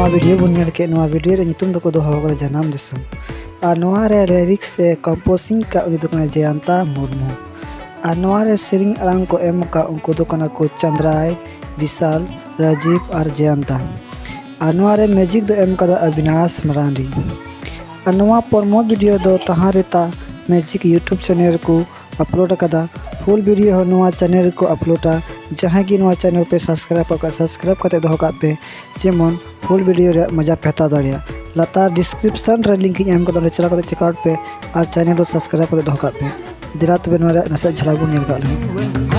video बन के video रे नितुम दो दोहो जनाम दिसम और लिरिक्स से कंपोजिंग का जयंता मुर्मू और सेरिंग आड़ांग को एम का उनको को चंद्राय विशाल राजीव और जयंता और म्यूजिक दो एम का अविनाश मरांडी और प्रोमो वीडियो दो तहारेता म्यूजिक यूट्यूब चैनल को अपलोड कदा फुल वीडियो हो चैनल को अपलोडा जहाँ की चैनल पे सब्सक्राइब करते दो पे जेमन फुल वीडियो रे मजा पे हता दाड़िया लतार डिस्क्रिप्शन रे लिंक एम कर चला चेकआउट पे और चैनल सब्सक्राइब करते दो पे दिला तबे नसे झलक बन